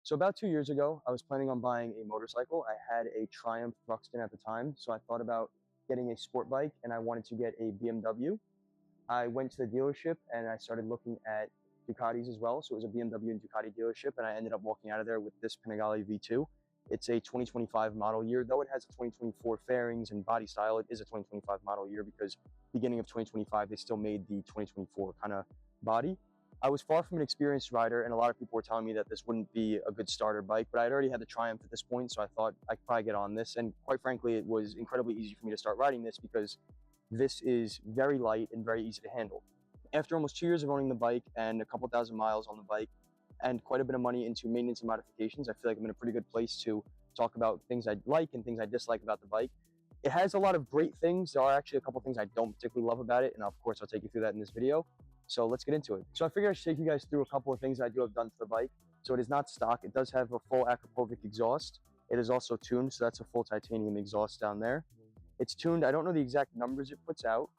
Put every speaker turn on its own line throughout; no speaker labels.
So about 2 years ago, I was planning on buying a motorcycle. I had a Triumph Ruxton at the time, so I thought about getting a sport bike, and I wanted to get a BMW. I went to the dealership and I started looking at Ducatis as well. So it was a BMW and Ducati dealership, and I ended up walking out of there with this Panigale V2. It's a 2025 model year, though it has a 2024 fairings and body style. It is a 2025 model year because beginning of 2025, they still made the 2024 kind of body. I was far from an experienced rider, and a lot of people were telling me that this wouldn't be a good starter bike, but I'd already had the Triumph at this point, so I thought I could probably get on this. And quite frankly, it was incredibly easy for me to start riding this because this is very light and very easy to handle. After almost 2 years of owning the bike and a couple thousand miles on the bike and quite a bit of money into maintenance and modifications, I feel like I'm in a pretty good place to talk about things I like and things I dislike about the bike. It has a lot of great things. There are actually a couple things I don't particularly love about it, and of course I'll take you through that in this video. So let's get into it. So I figured I should take you guys through a couple of things I do have done to the bike. So it is not stock. It does have a full Akrapovic exhaust. It is also tuned, so that's a full titanium exhaust down there. It's tuned. I don't know the exact numbers it puts out.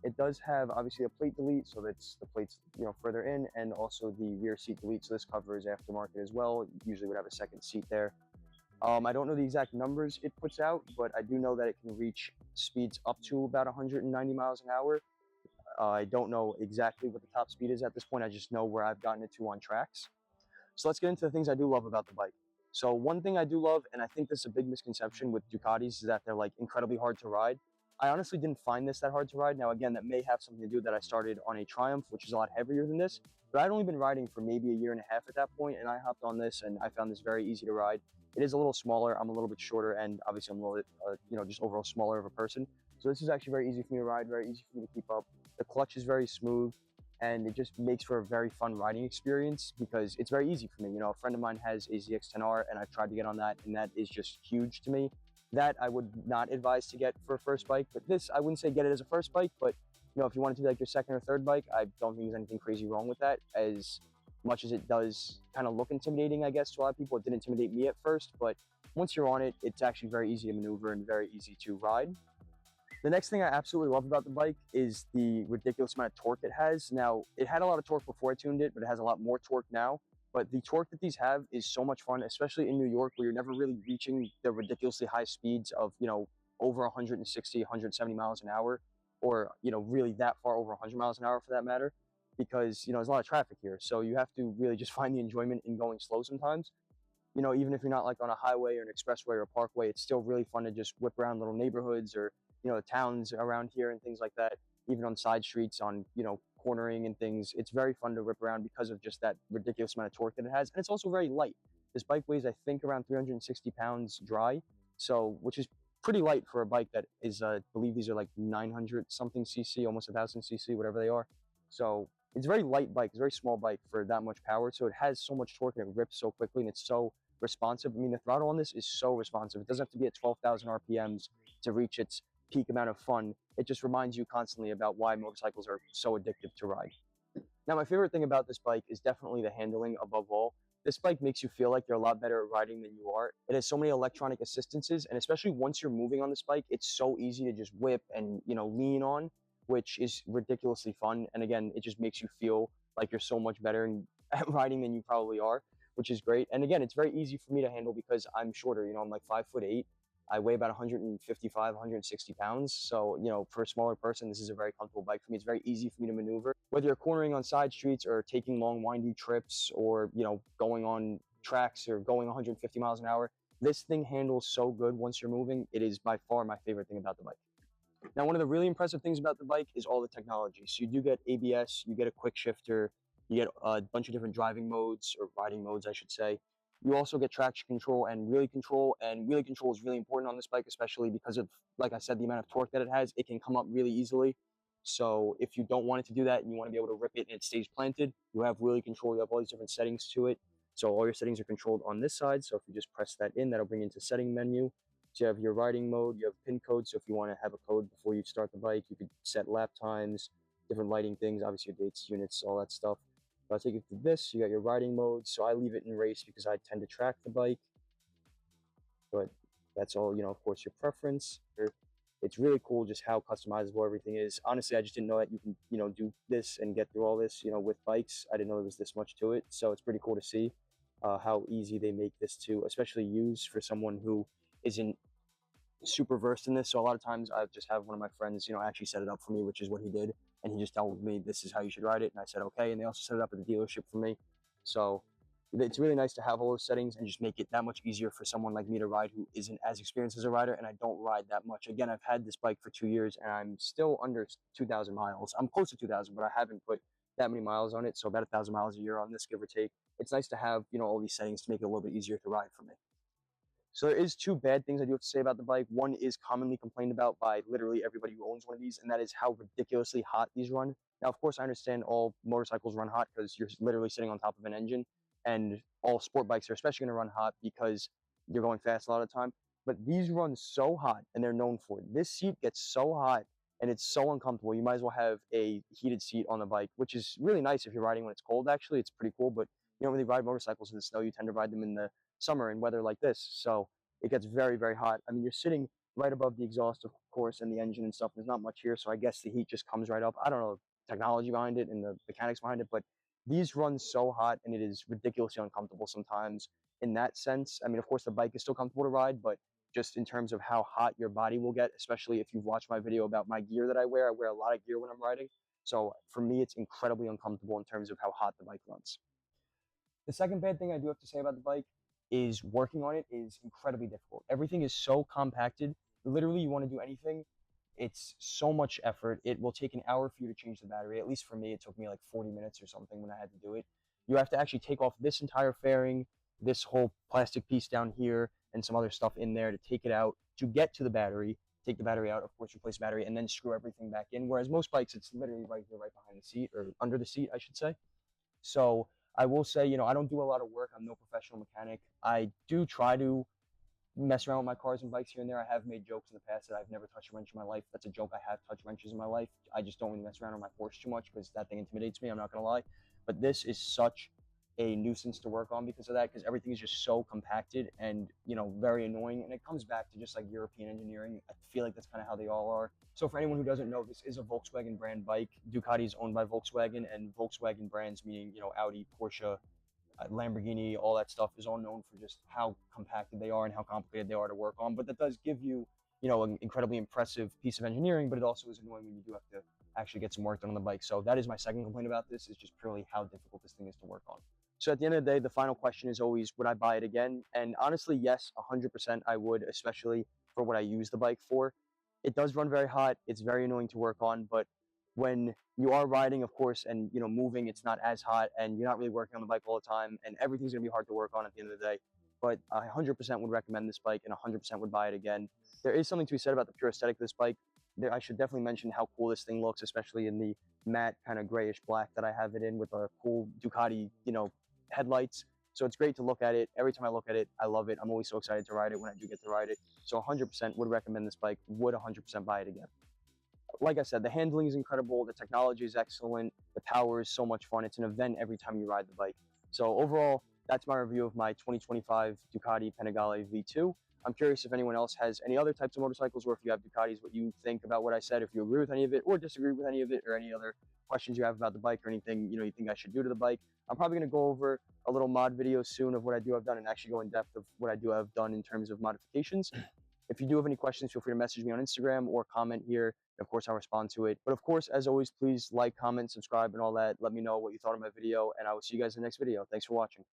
It does have obviously a plate delete, so that's the plates further in, and also the rear seat delete. So this cover is aftermarket as well. Usually would have a second seat there. I don't know the exact numbers it puts out, but I do know that it can reach speeds up to about 190 miles an hour. I don't know exactly what the top speed is at this point. I just know where I've gotten it to on tracks. So let's get into the things I do love about the bike. So one thing I do love, and I think this is a big misconception with Ducatis, is that they're like incredibly hard to ride. I honestly didn't find this that hard to ride. Now, again, that may have something to do that I started on a Triumph, which is a lot heavier than this, but I'd only been riding for maybe a year and a half at that point, and I hopped on this and I found this very easy to ride. It is a little smaller. I'm a little bit shorter, and obviously I'm a little bit, just overall smaller of a person. So this is actually very easy for me to ride, very easy for me to keep up. The clutch is very smooth, and it just makes for a very fun riding experience because it's very easy for me. A friend of mine has a ZX-10R, and I've tried to get on that, and that is just huge to me. That I would not advise to get for a first bike, but this, I wouldn't say get it as a first bike, but if you want it to be like your second or third bike, I don't think there's anything crazy wrong with that. As much as it does kind of look intimidating, I guess, to a lot of people, it didn't intimidate me at first, but once you're on it, it's actually very easy to maneuver and very easy to ride. The next thing I absolutely love about the bike is the ridiculous amount of torque it has. Now, it had a lot of torque before I tuned it, but it has a lot more torque now. But the torque that these have is so much fun, especially in New York, where you're never really reaching the ridiculously high speeds of, over 160, 170 miles an hour, or, really that far over 100 miles an hour for that matter, because, there's a lot of traffic here. So you have to really just find the enjoyment in going slow sometimes. Even if you're not like on a highway or an expressway or a parkway, it's still really fun to just whip around little neighborhoods or towns around here and things like that, even on side streets, on, cornering and things. It's very fun to rip around because of just that ridiculous amount of torque that it has. And it's also very light. This bike weighs, I think, around 360 pounds dry, so which is pretty light for a bike that is, I believe these are like 900 something cc, almost 1000 cc, whatever they are. So it's a very light bike. It's a very small bike for that much power. So it has so much torque and it rips so quickly, and it's so responsive. I mean, the throttle on this is so responsive. It doesn't have to be at 12,000 RPMs to reach its peak amount of fun. It just reminds you constantly about why motorcycles are so addictive to ride. Now, my favorite thing about this bike is definitely the handling above all. This bike makes you feel like you're a lot better at riding than you are. It has so many electronic assistances, and especially once you're moving on this bike, it's so easy to just whip and, lean on, which is ridiculously fun. And again, it just makes you feel like you're so much better at riding than you probably are, which is great. And again, it's very easy for me to handle because I'm shorter. I'm like 5'8". I weigh about 155, 160 pounds. So, for a smaller person, this is a very comfortable bike for me. It's very easy for me to maneuver. Whether you're cornering on side streets or taking long, windy trips or, going on tracks or going 150 miles an hour, this thing handles so good once you're moving. It is by far my favorite thing about the bike. Now, one of the really impressive things about the bike is all the technology. So you do get ABS, you get a quick shifter, you get a bunch of different driving modes, or riding modes, I should say. You also get traction control and wheelie control, and wheelie control is really important on this bike, especially because of, like I said, the amount of torque that it has. It can come up really easily. So if you don't want it to do that and you want to be able to rip it and it stays planted, you have wheelie control. You have all these different settings to it. So all your settings are controlled on this side. So if you just press that in, that'll bring you into setting menu. So you have your riding mode, you have pin code. So if you want to have a code before you start the bike, you could set lap times, different lighting things, obviously your dates, units, all that stuff. I'll take you through this. You got your riding mode. So I leave it in race because I tend to track the bike. But that's all, of course, your preference. It's really cool just how customizable everything is. Honestly, I just didn't know that you can, do this and get through all this, with bikes. I didn't know there was this much to it. So it's pretty cool to see. how easy they make this to especially use for someone who isn't super versed in this. So a lot of times I just have one of my friends, actually set it up for me, which is what he did. And he just told me this is how you should ride it. And I said, okay. And they also set it up at the dealership for me. So it's really nice to have all those settings and just make it that much easier for someone like me to ride who isn't as experienced as a rider. And I don't ride that much. Again, I've had this bike for 2 years and I'm still under 2,000 miles. I'm close to 2,000, but I haven't put that many miles on it. So about 1,000 miles a year on this, give or take. It's nice to have, all these settings to make it a little bit easier to ride for me. So there is two bad things I do have to say about the bike. One is commonly complained about by literally everybody who owns one of these, and that is how ridiculously hot these run. Now, of course, I understand all motorcycles run hot because you're literally sitting on top of an engine, and all sport bikes are especially going to run hot because you're going fast a lot of the time. But these run so hot, and they're known for it. This seat gets so hot, and it's so uncomfortable. You might as well have a heated seat on the bike, which is really nice if you're riding when it's cold, actually. It's pretty cool, but you don't really ride motorcycles in the snow. You tend to ride them in the summer and weather like this. So it gets very, very hot. I mean, you're sitting right above the exhaust, of course, and the engine and stuff. There's not much here, so I guess the heat just comes right up. I don't know the technology behind it and the mechanics behind it, but these run so hot, and it is ridiculously uncomfortable sometimes in that sense. I mean, of course, the bike is still comfortable to ride, but just in terms of how hot your body will get, especially if you've watched my video about my gear that I wear a lot of gear when I'm riding. So for me, it's incredibly uncomfortable in terms of how hot the bike runs. The second bad thing I do have to say about the bike is working on it is incredibly difficult. Everything is so compacted. Literally, you want to do anything, it's so much effort. It will take an hour for you to change the battery. At least for me, it took me like 40 minutes or something when I had to do it. You have to actually take off this entire fairing, this whole plastic piece down here, and some other stuff in there to take it out, to get to the battery, take the battery out, of course, replace the battery, and then screw everything back in. Whereas most bikes, it's literally right here, right behind the seat, or under the seat, I should say. So I will say, I don't do a lot of work. I'm no professional mechanic. I do try to mess around with my cars and bikes here and there. I have made jokes in the past that I've never touched a wrench in my life. That's a joke. I have touched wrenches in my life. I just don't really mess around on my Porsche too much because that thing intimidates me. I'm not going to lie. But this is such a nuisance to work on because of that, because everything is just so compacted and, very annoying. And it comes back to just like European engineering. I feel like that's kind of how they all are. So for anyone who doesn't know, this is a Volkswagen brand bike. Ducati is owned by Volkswagen, and Volkswagen brands, meaning, Audi, Porsche, Lamborghini, all that stuff is all known for just how compacted they are and how complicated they are to work on. But that does give you, an incredibly impressive piece of engineering, but it also is annoying when you do have to actually get some work done on the bike. So that is my second complaint about this, is just purely how difficult this thing is to work on. So at the end of the day, the final question is always, would I buy it again? And honestly, yes, 100% I would, especially for what I use the bike for. It does run very hot. It's very annoying to work on, but when you are riding, of course, and moving, it's not as hot, and you're not really working on the bike all the time, and everything's gonna be hard to work on at the end of the day. But I 100% would recommend this bike, and 100% would buy it again. There is something to be said about the pure aesthetic of this bike. I should definitely mention how cool this thing looks, especially in the matte kind of grayish black that I have it in with a cool Ducati, headlights. So it's great to look at it. Every time I look at it, I love it. I'm always so excited to ride it when I do get to ride it. So 100% would recommend this bike, would 100% buy it again. Like I said, the handling is incredible, the technology is excellent, the power is so much fun. It's an event every time you ride the bike. So overall, that's my review of my 2025 Ducati Panigale V2. I'm curious if anyone else has any other types of motorcycles, or if you have Ducatis, what you think about what I said, if you agree with any of it or disagree with any of it, or any other questions you have about the bike, or anything you think I should do to the bike. I'm probably going to go over a little mod video soon of what I do have done, and actually go in depth of what I do have done in terms of modifications. If you do have any questions, feel free to message me on Instagram or comment here. Of course, I'll respond to it. But of course, as always, please like, comment, subscribe, and all that. Let me know what you thought of my video, and I will see you guys in the next video. Thanks for watching.